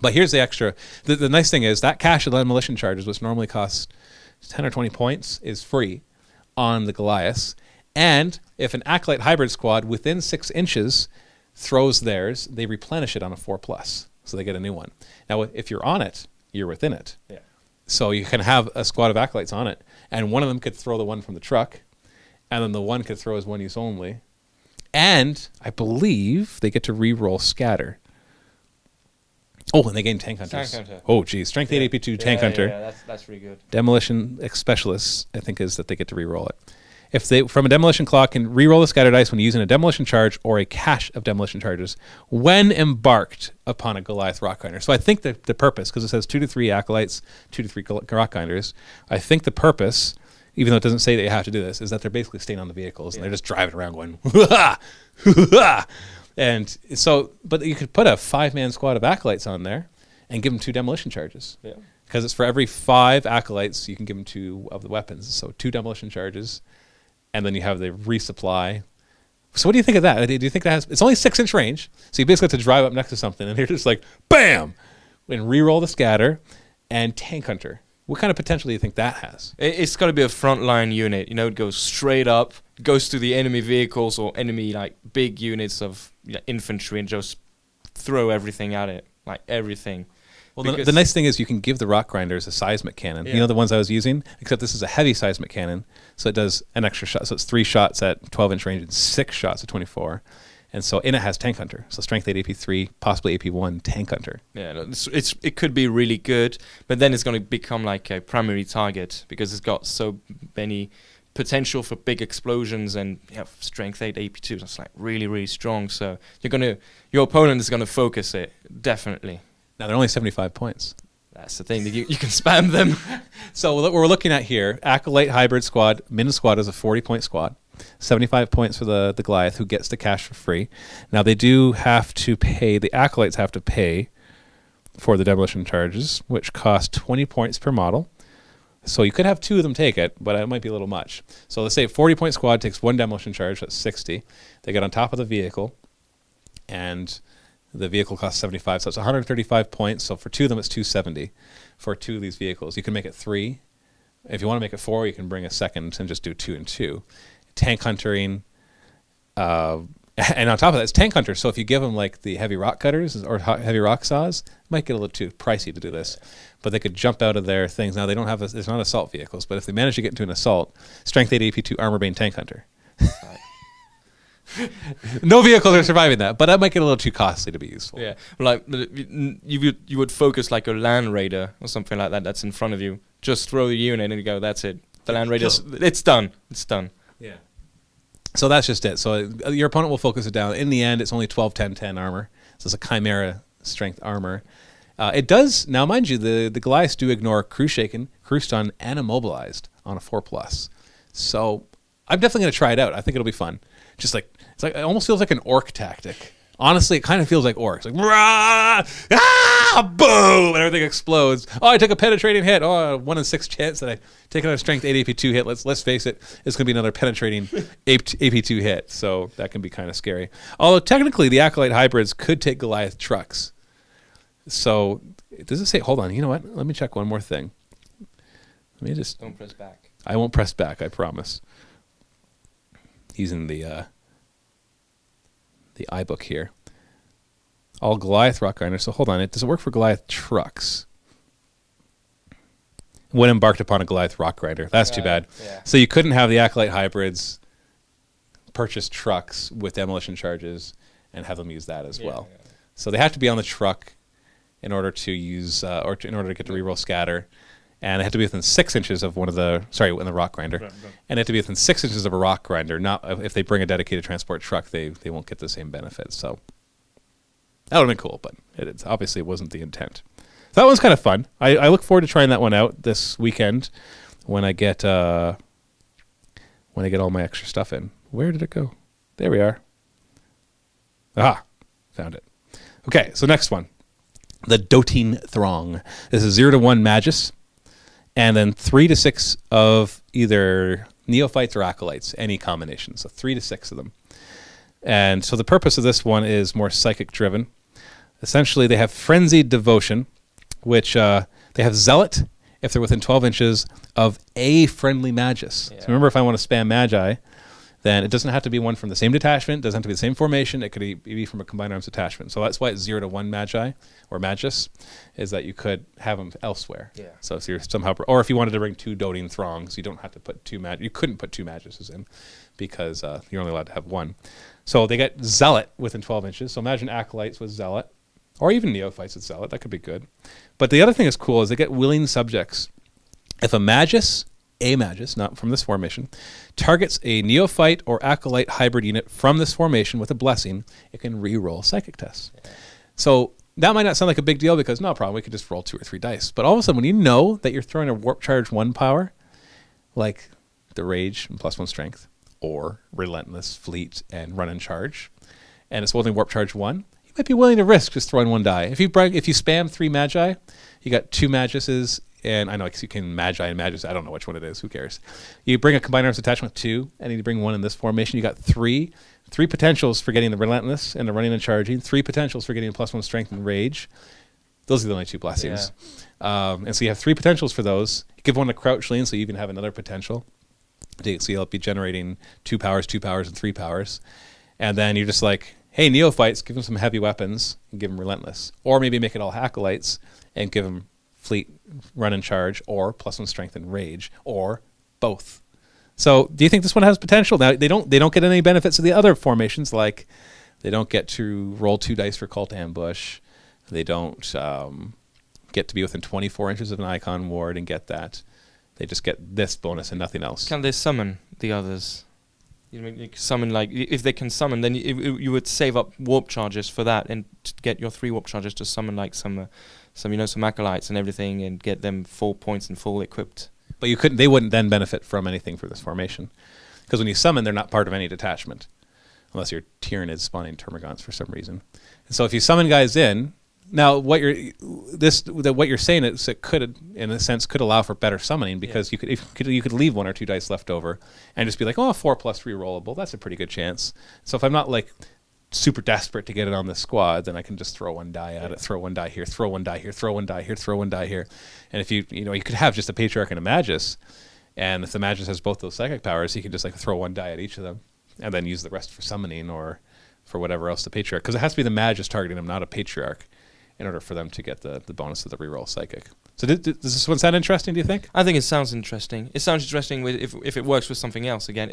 But here's the extra. The nice thing is that Cache of Demolition Charges, which normally costs 10 or 20 points, is free on the Goliaths. And if an Acolyte Hybrid squad within 6 inches throws theirs, they replenish it on a 4+, so they get a new one. Now, if you're on it, you're within it. Yeah. So you can have a squad of Acolytes on it, and one of them could throw the one from the truck, and then the one could throw his 1-use only. And I believe they get to re-roll Scatter. Oh, and they gain Tank Hunters. Tank Hunter. Oh, geez. Strength 8 AP2 Tank Hunter. Yeah, that's really good. Demolition Specialists, I think, is that they get to re-roll it. If they, from a demolition claw, can reroll the scatter dice when using a demolition charge or a cache of demolition charges when embarked upon a Goliath rock grinder. So I think the purpose, because it says 2 to 3 acolytes, 2 to 3 rock grinders, I think the purpose, even though it doesn't say that you have to do this, is that they're basically staying on the vehicles and they're just driving around going, hoo-ha, hoo-ha. And so, but you could put a 5-man squad of acolytes on there and give them 2 demolition charges. Yeah. Because it's for every 5 acolytes, you can give them 2 of the weapons. So 2 demolition charges. And then you have the resupply. So what do you think of that? Do you think that has... It's only 6-inch range. So you basically have to drive up next to something. And you're just like, bam! And re-roll the scatter. And Tank Hunter. What kind of potential do you think that has? It's got to be a frontline unit. You know, it goes straight up, goes to the enemy vehicles or enemy, like, big units of infantry and just throw everything at it. Like, everything. Well, the nice thing is you can give the rock grinders a seismic cannon. Yeah. You know the ones I was using? Except this is a heavy seismic cannon, so it does an extra shot. So it's 3 shots at 12-inch range and 6 shots at 24. And so in it has Tank Hunter. So strength 8 AP3, possibly AP1, Tank Hunter. Yeah, it could be really good, but then it's going to become like a primary target because it's got so many potential for big explosions and you have strength 8 AP2. That's like really, really strong. So your opponent is going to focus it, definitely. Now, they're only 75 points. That's the thing. That you can spam them. So what we're looking at here, Acolyte Hybrid Squad, Min Squad is a 40-point squad. 75 points for the Goliath, who gets the cash for free. Now, they do have to pay, the Acolytes have to pay for the demolition charges, which cost 20 points per model. So you could have 2 of them take it, but it might be a little much. So let's say 40-point squad takes 1 demolition charge, that's 60. They get on top of the vehicle, and... the vehicle costs 75, so it's 135 points. So for 2 of them, it's 270 for 2 of these vehicles. You can make it 3. If you want to make it 4, you can bring a second and just do 2 and 2. Tank Huntering, and on top of that, it's Tank Hunter. So if you give them like the heavy rock cutters or heavy rock saws, it might get a little too pricey to do this. But they could jump out of their things. Now they don't have, there's not assault vehicles, but if they manage to get into an assault, Strength 8 AP2 Armor Bane Tank Hunter. No vehicles are surviving that, but that might get a little too costly to be useful. Yeah, like you would focus like a Land Raider or something like that that's in front of you. Just throw the unit and you go, that's it. The Land Raider's, it's done. It's done. Yeah. So that's just it. So your opponent will focus it down. In the end, it's only 12, 10, 10 armor. So it's a Chimera strength armor. It does, now mind you, the Goliaths do ignore Crew Shaken, Crew Stun, and Immobilized on a 4+. So I'm definitely going to try it out. I think it'll be fun. Just like, it's like, it almost feels like an orc tactic. Honestly, it kind of feels like orcs. Like, rah, ah, boom, and everything explodes. Oh, I took a penetrating hit. Oh, 1 in 6 chance that I take another strength 8 AP2 hit. Let's face it, it's going to be another penetrating AP2 hit. So that can be kind of scary. Although technically, the Acolyte hybrids could take Goliath trucks. So does it say? Hold on. You know what? Let me check one more thing. Let me just. Don't press back. I won't press back. I promise. Using the iBook here. All Goliath rock grinders. So hold on. Does it work for Goliath trucks? When embarked upon a Goliath rock grinder. That's too bad. Yeah. So you couldn't have the Acolyte hybrids purchase trucks with demolition charges and have them use that as well. Yeah. So they have to be on the truck in order to use, in order to get the reroll scatter. And they have to be within 6 inches of one of the, in the rock grinder. Right. And they have to be within 6 inches of a rock grinder. Not if they bring a dedicated transport truck, they won't get the same benefits. So that would have been cool, but obviously it wasn't the intent. So that one's kind of fun. I look forward to trying that one out this weekend when I get all my extra stuff in. Where did it go? There we are. Aha, found it. Okay, so next one. The Doting Throng. This is 0 to 1 Magus. And then 3 to 6 of either neophytes or acolytes, any combination. So 3 to 6 of them. And so the purpose of this one is more psychic driven. Essentially, they have frenzied devotion, which they have zealot if they're within 12 inches of a friendly magus. Yeah. So remember, if I want to spam magi, then it doesn't have to be one from the same detachment, doesn't have to be the same formation, it could be from a combined arms detachment. So that's why it's 0 to 1 magi or magus, is that you could have them elsewhere. Yeah. So if you're somehow, or if you wanted to bring 2 doting throngs, you don't have to put 2 you couldn't put 2 maguses in because you're only allowed to have 1. So they get zealot within 12 inches. So imagine acolytes with zealot, or even neophytes with zealot. That could be good. But the other thing that's cool is they get willing subjects. If a magus a Magus, not from this formation, targets a Neophyte or Acolyte hybrid unit from this formation with a blessing, it can re-roll psychic tests. Yeah. So that might not sound like a big deal because no problem, we could just roll 2 or 3 dice. But all of a sudden, when you know that you're throwing a Warp Charge 1 power, like the Rage and +1 Strength, or Relentless, Fleet, and Run and Charge, and it's holding Warp Charge 1, you might be willing to risk just throwing 1 die. If you spam 3 Magi, you got 2 Maguses, and I know you can Magi and Magus, I don't know which one it is, who cares. You bring a Combined Arms Detachment with 2, and you bring 1 in this formation, you got 3 potentials for getting the Relentless and the Running and Charging, 3 potentials for getting +1 Strength and Rage. Those are the only 2 blessings. Yeah. And so you have 3 potentials for those. You give 1 to Crouch Lean, so you even have another potential. So you'll be generating 2 powers, 2 powers, and 3 powers. And then you're just like, hey, Neophytes, give them some heavy weapons and give them Relentless. Or maybe make it all Acolytes and give them Fleet, Run and Charge, or +1 Strength and Rage, or both. So do you think this one has potential? Now, they don't get any benefits of the other formations, like they don't get to roll 2 dice for Cult Ambush. They don't get to be within 24 inches of an Icon Ward and get that. They just get this bonus and nothing else. Can they summon the others? You summon, like, if they can summon, then you would save up warp charges for that and to get your 3 warp charges to summon like some acolytes and everything and get them 4 points and full equipped. But you couldn't. They wouldn't then benefit from anything for this formation, because when you summon, they're not part of any detachment, unless your Tyranid spawning Termagants for some reason. And so if you summon guys in, now what you're saying is it could, in a sense, could allow for better summoning, because you could leave 1 or 2 dice left over and just be like, oh, 4+3 rollable. That's a pretty good chance. So if I'm not like super desperate to get it on the squad, then I can just throw 1 die at it, throw 1 die here, throw 1 die here, throw 1 die here, throw 1 die here. And if you could have just a Patriarch and a Magus, and if the Magus has both those psychic powers, he can just like throw 1 die at each of them and then use the rest for summoning or for whatever else the Patriarch, because it has to be the Magus targeting him, not a Patriarch, in order for them to get the bonus of the reroll psychic. So does this one sound interesting, do you think? I think it sounds interesting. It sounds interesting if it works with something else again.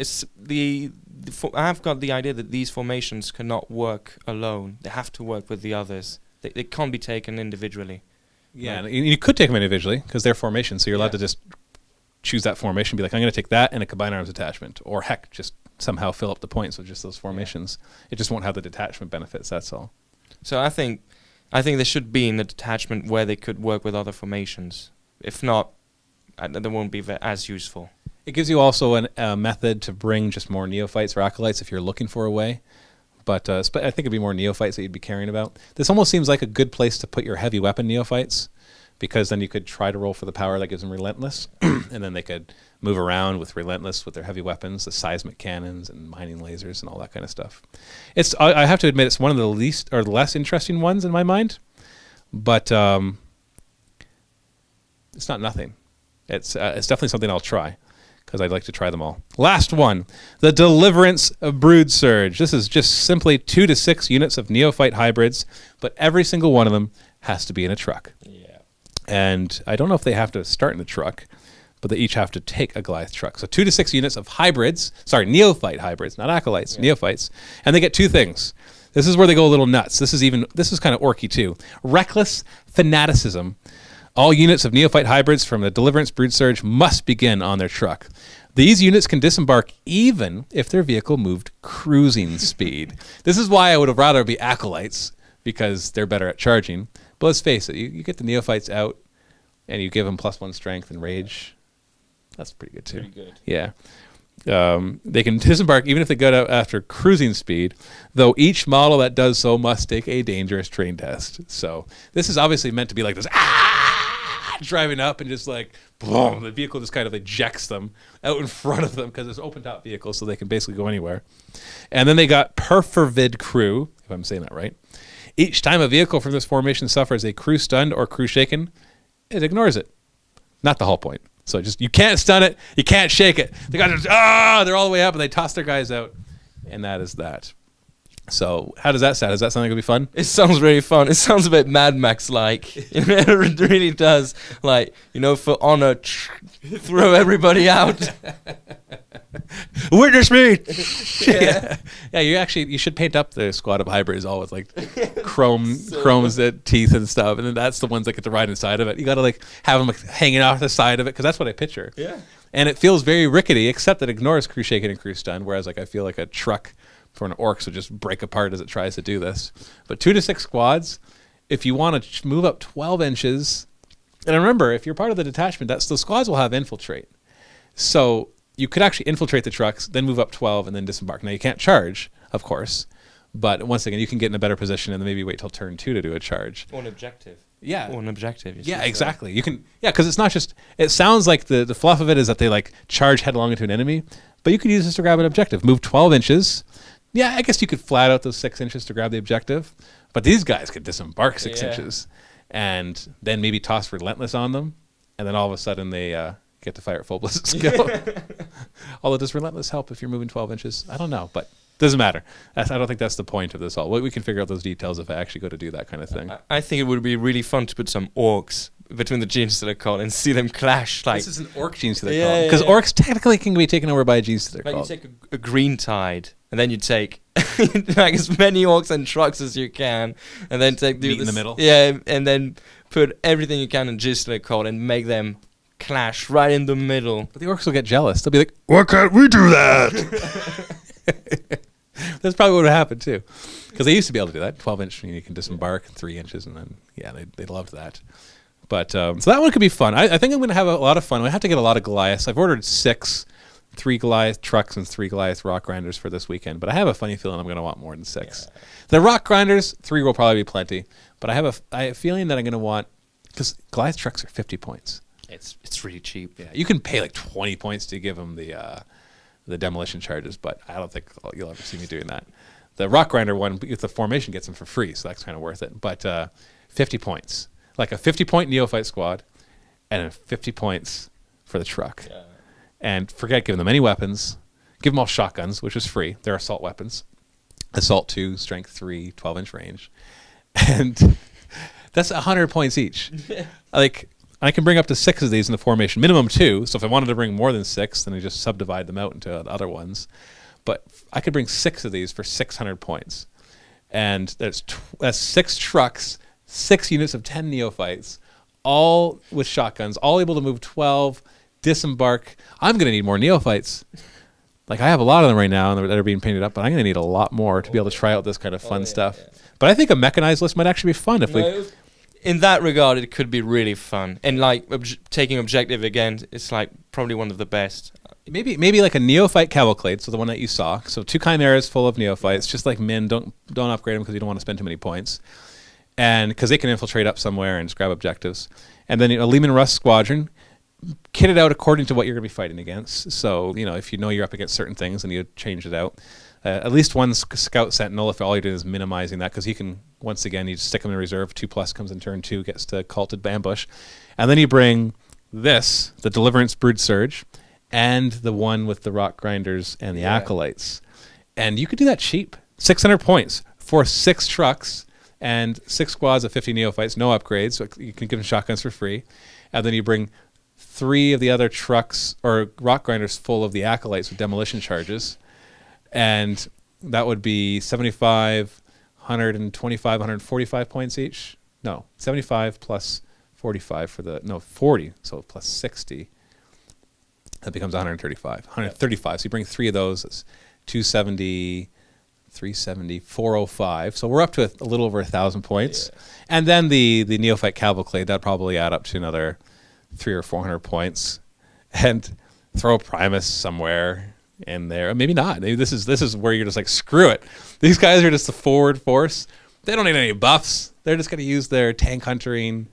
I've got the idea that these formations cannot work alone. They have to work with the others. They can't be taken individually. Yeah, right? And you could take them individually because they're formations, so you're allowed to just choose that formation, be like, I'm going to take that and a Combined Arms Detachment, or heck, just somehow fill up the points with just those formations. It just won't have the detachment benefits, that's all. So I think they should be in the detachment where they could work with other formations. If not, they won't be as useful. It gives you also a method to bring just more Neophytes or Acolytes if you're looking for a way. But I think it'd be more Neophytes that you'd be caring about. This almost seems like a good place to put your heavy weapon Neophytes, because then you could try to roll for the power that gives them Relentless, and then they could move around with Relentless with their heavy weapons, the seismic cannons and mining lasers and all that kind of stuff. I have to admit, it's one of the least or the less interesting ones in my mind, but it's not nothing. It's definitely something I'll try, because I'd like to try them all. Last one, the Deliverance of Brood Surge. This is just simply 2 to 6 units of Neophyte hybrids, but every single one of them has to be in a truck. Yeah. And I don't know if they have to start in a truck, but they each have to take a Goliath truck. So 2 to 6 units of hybrids, sorry, Neophyte hybrids, not Acolytes, Neophytes. And they get 2 things. This is where they go a little nuts. This is kind of orky too. Reckless Fanaticism. All units of Neophyte hybrids from the Deliverance Brood Surge must begin on their truck. These units can disembark even if their vehicle moved cruising speed. This is why I would have rather be Acolytes, because they're better at charging. But let's face it, you get the Neophytes out and you give them +1 strength and rage. That's pretty good too. Pretty good. Yeah. They can disembark even if they go out after cruising speed, though each model that does so must take a dangerous terrain test. So this is obviously meant to be like this, driving up and just like, boom, the vehicle just kind of ejects them out in front of them because it's open top vehicle, so they can basically go anywhere. And then they got Perfervid Crew, if I'm saying that right. Each time a vehicle from this formation suffers a crew stunned or crew shaken, it ignores it. Not the whole point. So just, you can't stun it, you can't shake it. The guys are just, they're all the way up and they toss their guys out. And that is that. So how does that sound? Does that sound like it'll be fun? It sounds really fun. It sounds a bit Mad Max-like. It really does. Like, for honor, throw everybody out. Witness me! Yeah, you should paint up the squad of hybrids all with like chrome's teeth and stuff, and then that's the ones that get to ride inside of it. You gotta like have them like, hanging off the side of it, because that's what I picture. Yeah. And it feels very rickety, except that it ignores crew shaken and crew stun, whereas like I feel like a truck for an orcs would just break apart as it tries to do this. But 2 to 6 squads, if you want to move up 12 inches, and remember, if you're part of the detachment, the squads will have infiltrate. So you could actually infiltrate the trucks, then move up 12, and then disembark. Now, you can't charge, of course, but once again, you can get in a better position and then maybe wait till turn 2 to do a charge. Or an objective. Yeah. Or an objective. Yeah, exactly. You can, yeah, because it's not just, it sounds like the fluff of it is that they like charge headlong into an enemy, but you could use this to grab an objective. Move 12 inches. Yeah, I guess you could flat out those 6 inches to grab the objective, but these guys could disembark 6 inches and then maybe toss Relentless on them, and then all of a sudden they get to fire at full blizzard skill. Although does Relentless help if you're moving 12 inches? I don't know, but doesn't matter. I don't think that's the point of this all. We can figure out those details if I actually go to do that kind of thing. I think it would be really fun to put some orcs between the Genestealer Cult and see them clash. Like, this is an orc Genestealer Cult. Because orcs technically can be taken over by a Genestealer Cult. Like you take a green tide, and then you take like as many orcs and trucks as you can, and then Meet in the middle. Yeah, and then put everything you can in Genestealer Cult and make them clash right in the middle. But the orcs will get jealous. They'll be like, "Why can't we do that?" That's probably what would happen too, because they used to be able to do that. 12-inch, you can disembark 3 inches, and then they loved that. But so that one could be fun. I think I'm going to have a lot of fun. I have to get a lot of Goliaths. I've ordered 3 Goliath trucks and 3 Goliath rock grinders for this weekend, but I have a funny feeling I'm going to want more than 6. Yeah. The rock grinders, 3 will probably be plenty, but I have a feeling that I'm going to want, because Goliath trucks are 50 points. It's really cheap. Yeah, you can pay like 20 points to give them the demolition charges, but I don't think you'll ever see me doing that. The rock grinder one, with the formation, gets them for free, so that's kind of worth it. But 50 points, like a 50-point neophyte squad, and 50 points for the truck. Yeah. And forget giving them any weapons. Give them all shotguns, which is free. They're assault weapons. Assault 2, strength 3, 12-inch range. And that's 100 points each. Like, I can bring up to 6 of these in the formation. Minimum 2, so if I wanted to bring more than 6, then I just subdivide them out into other ones. But I could bring 6 of these for 600 points. And that's 6 trucks, 6 units of 10 neophytes, all with shotguns, all able to move 12, disembark. I'm going to need more neophytes. Like, I have a lot of them right now that are being painted up, but I'm going to need a lot more to be able to try out this kind of fun stuff. Yeah. But I think a mechanized list might actually be fun if we... In that regard, it could be really fun. And like taking objective again, it's like probably one of the best. Maybe like a neophyte cavalcade, so the one that you saw. So 2 chimeras full of neophytes, just like Min. Don't upgrade them because you don't want to spend too many points, and because they can infiltrate up somewhere and just grab objectives. And then a Lehman Russ squadron, kitted out according to what you're going to be fighting against. So if you know you're up against certain things, then you change it out. At least 1 scout sentinel if all you're doing is minimizing that, because he can, once again, you just stick him in reserve. 2+ comes in turn 2, gets to culted ambush. And then you bring this, the Deliverance Brood Surge, and the one with the rock grinders and the acolytes. And you could do that cheap. 600 points for 6 trucks and 6 squads of 50 neophytes, no upgrades, so you can give them shotguns for free. And then you bring 3 of the other trucks or rock grinders full of the acolytes with demolition charges. And that would be 75, 125, 145 points each. No, 75 plus 45 for the... No, 40, so plus 60. That becomes 135. 135, so you bring 3 of those. That's 270, 370, 405. So we're up to a little over 1,000 points. Yeah. And then the Neophyte Cavalcade, that'd probably add up to another 300 or 400 points. And throw a Primus somewhere in there. Maybe not. Maybe this is where you're just like, screw it. These guys are just the forward force. They don't need any buffs. They're just going to use their tank huntering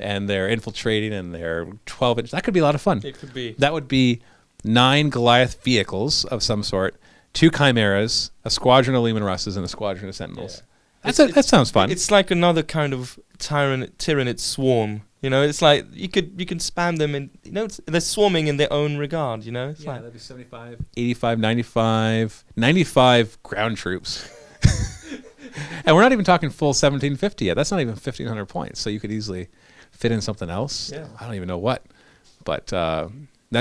and their infiltrating and their 12-inch. That could be a lot of fun. It could be. That would be 9 Goliath vehicles of some sort, 2 chimeras, a squadron of Lehman Russes, and a squadron of Sentinels. Yeah. That sounds fun. It's like another kind of Tyranid swarm. It's like you can spam them, and they're swarming in their own regard. It's like that'd be 75, 85, 95 ground troops. And we're not even talking full 1750 yet. That's not even 1,500 points. So you could easily fit in something else. Yeah. I don't even know what, but that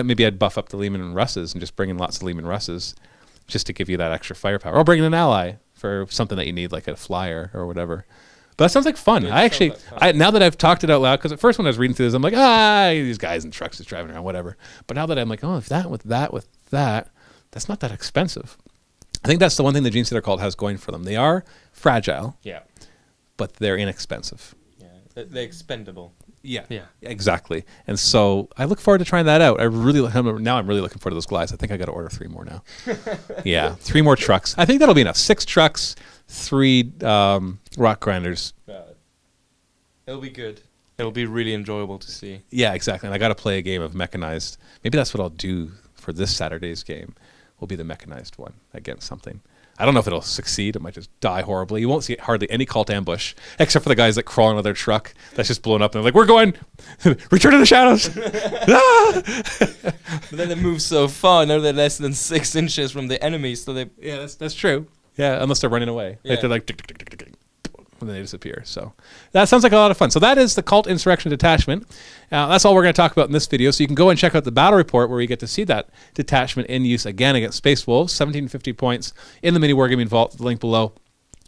maybe I'd buff up the Lehman Russes and just bring in lots of Lehman Russes, just to give you that extra firepower. Or bring in an ally for something that you need, like a flyer or whatever. But that sounds like fun. It I actually, sounds like fun. now that I've talked it out loud, because at first when I was reading through this, I'm like, these guys in trucks just driving around, whatever. But now that I'm like, if that with that with that, that's not that expensive. I think that's the one thing the Genestealer Cult has going for them. They are fragile, Yeah. but they're inexpensive. Yeah. They're expendable. Yeah, Yeah. exactly. And so I look forward to trying that out. Now I'm really looking forward to those glides. I think I got to order 3 more now. Yeah, 3 more trucks. I think that'll be enough. 6 trucks, 3 rock grinders. It'll be good. It'll be really enjoyable to see. Yeah, exactly. And I got to play a game of mechanized. Maybe that's what I'll do for this Saturday's game. Will be the mechanized one against something. I don't know if it'll succeed. It might just die horribly. You won't see hardly any cult ambush, except for the guys that crawl into their truck that's just blown up. And they're like, we're going, return to the shadows. But then they move so far. Now they're less than 6 inches from the enemy, so they... Yeah, that's true. Yeah, unless they're running away. Yeah. They're like, tick, tick, tick, tick, tick, and then they disappear. So that sounds like a lot of fun. So that is the Cult Insurrection Detachment. That's all we're going to talk about in this video. So you can go and check out the battle report where you get to see that detachment in use again against Space Wolves. 1750 points in the MiniWarGaming Vault. The link below.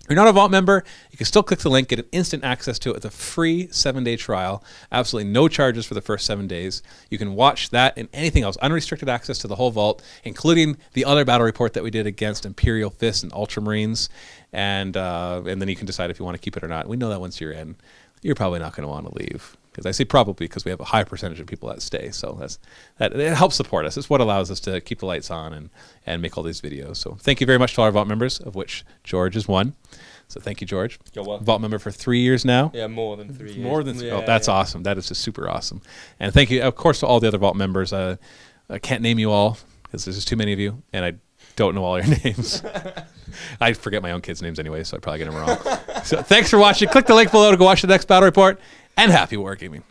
If you're not a Vault member, you can still click the link, get an instant access to it with a free 7-day trial. Absolutely no charges for the first 7 days. You can watch that and anything else. Unrestricted access to the whole Vault, including the other battle report that we did against Imperial Fists and Ultramarines. And then you can decide if you want to keep it or not. We know that once you're in, you're probably not going to want to leave. Because I say probably because we have a high percentage of people that stay. So it helps support us. It's what allows us to keep the lights on and make all these videos. So thank you very much to all our Vault members, of which George is one. So thank you, George. You're welcome. Vault member for 3 years now. Yeah, more than 3 years. More than 3. Yeah, Oh, that's awesome. That is just super awesome. And thank you, of course, to all the other Vault members. I can't name you all because there's just too many of you, and I don't know all your names. I forget my own kids' names anyway, so I probably get them wrong. So thanks for watching. Click the link below to go watch the next battle report, and happy wargaming.